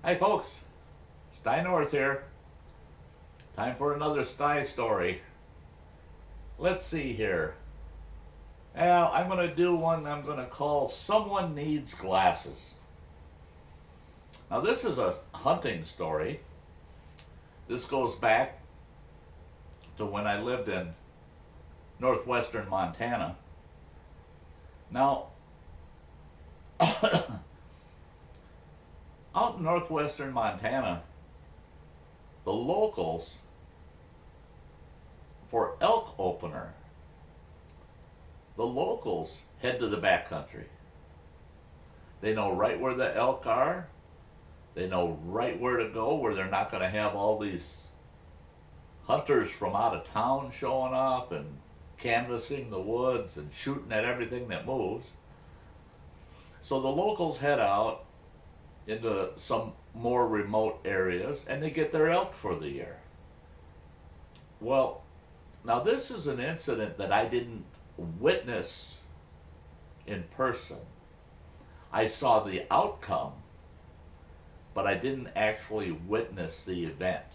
Hi folks, Sty North here. Time for another Sty story. Let's see here. Well, I'm going to do one I'm going to call Someone Needs Glasses. Now this is a hunting story. This goes back to when I lived in northwestern Montana. Now, out in northwestern Montana, the locals for elk opener, the locals head to the backcountry. They know right where the elk are. They know right where to go, where they're not going to have all these hunters from out of town showing up and canvassing the woods and shooting at everything that moves. So the locals head out into some more remote areas and they get their elk for the year. Well, now this is an incident that I didn't witness in person. I saw the outcome, but I didn't actually witness the event.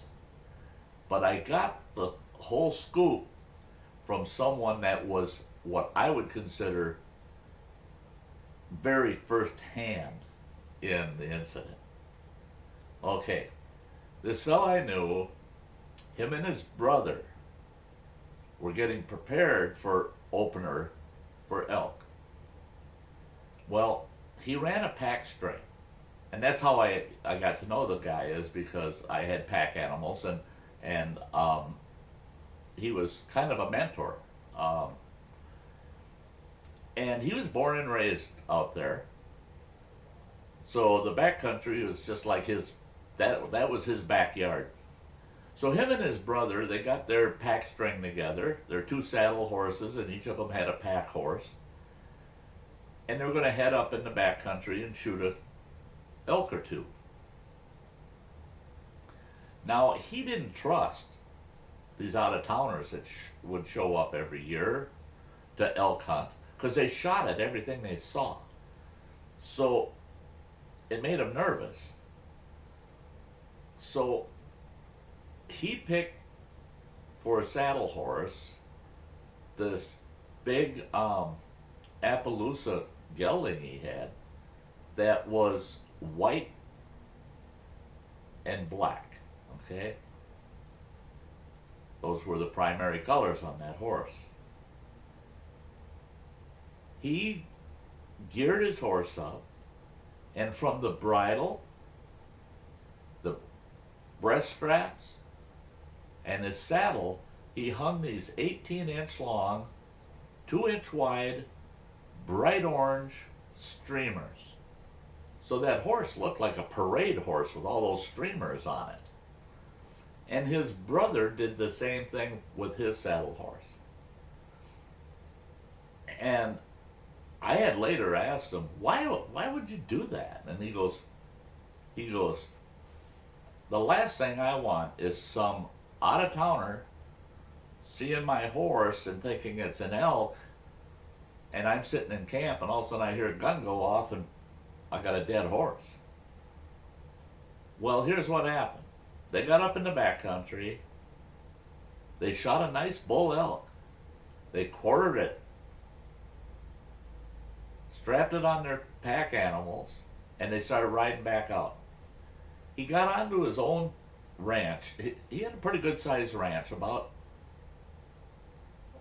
But I got the whole scoop from someone that was what I would consider very firsthand in the incident. Okay, this fellow I knew, him and his brother were getting prepared for opener for elk. Well, he ran a pack string, and that's how I got to know the guy, is because I had pack animals, and he was kind of a mentor. Um, and he was born and raised out there, so the backcountry was just like his. That was his backyard. So him and his brother, they got their pack string together. Their two saddle horses, and each of them had a pack horse, and they were going to head up in the backcountry and shoot a elk or two. Now he didn't trust these out of towners that would show up every year to elk hunt because they shot at everything they saw. So it made him nervous. So he picked for a saddle horse this big Appaloosa gelding he had that was white and black. Okay, those were the primary colors on that horse. He geared his horse up, and from the bridle, the breast straps, and his saddle, he hung these 18-inch long, 2-inch wide, bright orange streamers. So that horse looked like a parade horse with all those streamers on it. And his brother did the same thing with his saddle horse. And I had later asked him, why would you do that? And he goes, the last thing I want is some out of towner seeing my horse and thinking it's an elk, and I'm sitting in camp and all of a sudden I hear a gun go off and I got a dead horse. Well, here's what happened. They got up in the backcountry. They shot a nice bull elk. They quartered it, strapped it on their pack animals, and they started riding back out. He got onto his own ranch. He had a pretty good sized ranch, about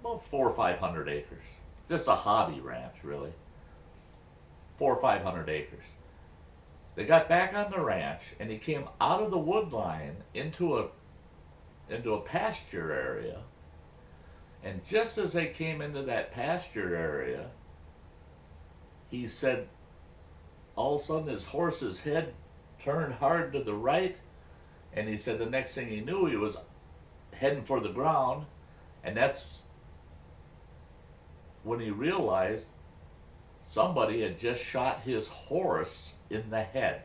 400 or 500 acres. Just a hobby ranch, really. 400 or 500 acres. They got back on the ranch, and he came out of the wood line into a pasture area. And just as they came into that pasture area, he said all of a sudden his horse's head turned hard to the right, and he said the next thing he knew he was heading for the ground, and that's when he realized somebody had just shot his horse in the head.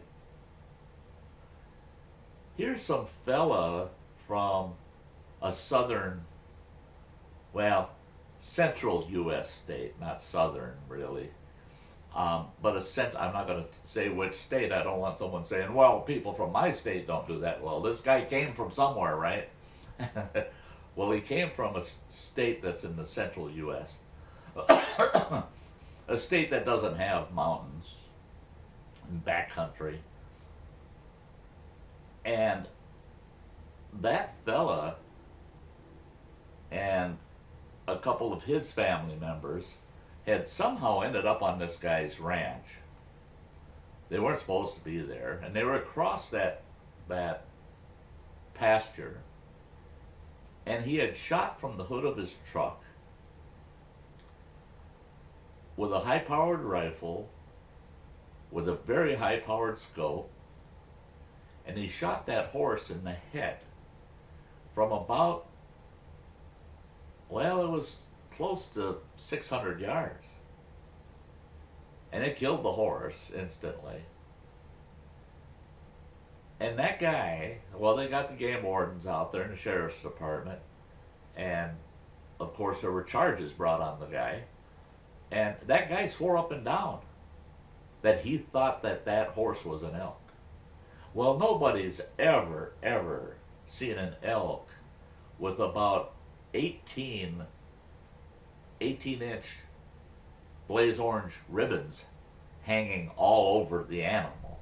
Here's some fella from a southern, well, central U.S. state, not southern really. But I'm not going to say which state. I don't want someone saying, well, people from my state don't do that. Well, this guy came from somewhere, right? Well, he came from a state that's in the central U.S., a state that doesn't have mountains and backcountry. And that fella and a couple of his family members had somehow ended up on this guy's ranch. They weren't supposed to be there, and they were across that pasture, and he had shot from the hood of his truck with a high-powered rifle with a very high-powered scope, and he shot that horse in the head from about, well, it was close to 600 yards. And it killed the horse instantly. And that guy, well, they got the game wardens out there in the sheriff's department, and of course there were charges brought on the guy. And that guy swore up and down that he thought that that horse was an elk. Well, nobody's ever seen an elk with about 18-inch blaze orange ribbons hanging all over the animal.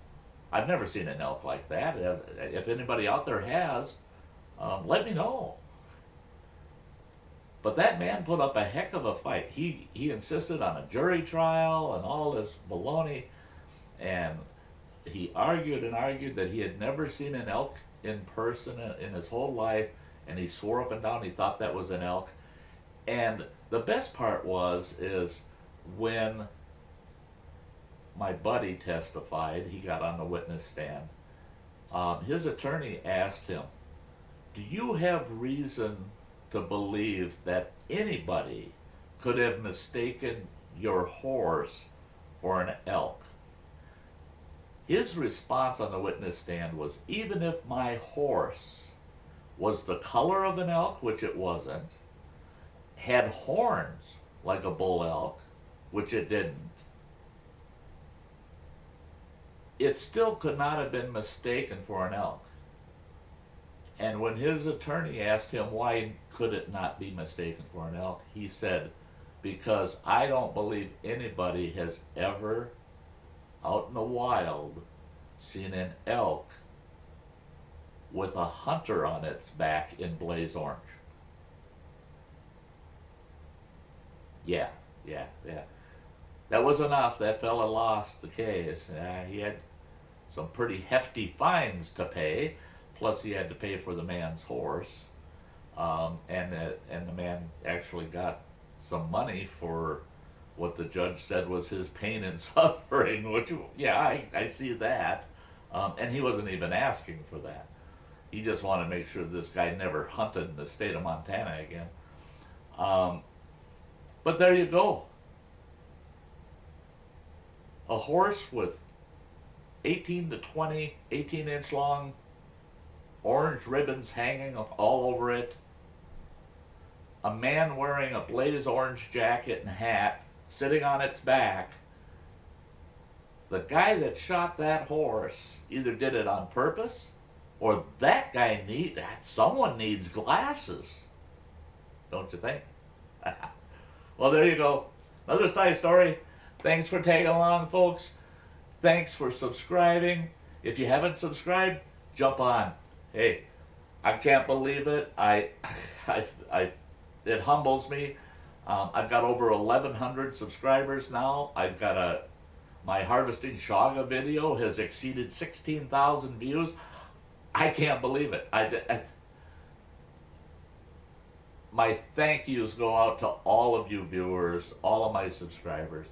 I've never seen an elk like that. If anybody out there has, let me know. But that man put up a heck of a fight. He insisted on a jury trial and all this baloney, and he argued and argued that he had never seen an elk in person in his whole life, and he swore up and down he thought that was an elk. And the best part is when my buddy testified, he got on the witness stand, his attorney asked him, do you have reason to believe that anybody could have mistaken your horse for an elk? His response on the witness stand was, even if my horse was the color of an elk, which it wasn't, had horns like a bull elk, which it didn't, it still could not have been mistaken for an elk. And when his attorney asked him why could it not be mistaken for an elk, he said, because I don't believe anybody has ever, out in the wild, seen an elk with a hunter on its back in blaze orange. Yeah. That was enough. That fella lost the case. He had some pretty hefty fines to pay, plus he had to pay for the man's horse. And the man actually got some money for what the judge said was his pain and suffering, which, yeah, I see that. And he wasn't even asking for that. He just wanted to make sure this guy never hunted in the state of Montana again. But there you go. A horse with 18 to 20, 18-inch long orange ribbons hanging all over it. A man wearing a blaze orange jacket and hat sitting on its back. The guy that shot that horse either did it on purpose, or that guy someone needs glasses. Don't you think? Well, there you go. Another Sty story. Thanks for tagging along, folks. Thanks for subscribing. If you haven't subscribed, jump on. Hey, I can't believe it. It humbles me. I've got over 1,100 subscribers now. I've got my harvesting shaga video has exceeded 16,000 views. I can't believe it. My thank yous go out to all of you viewers, all of my subscribers.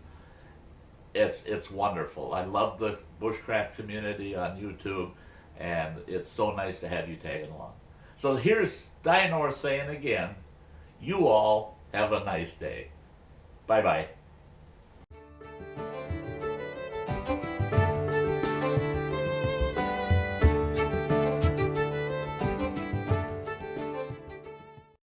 It's wonderful. I love the bushcraft community on YouTube, and it's so nice to have you tagging along. So here's Sty saying again, you all have a nice day. Bye-bye.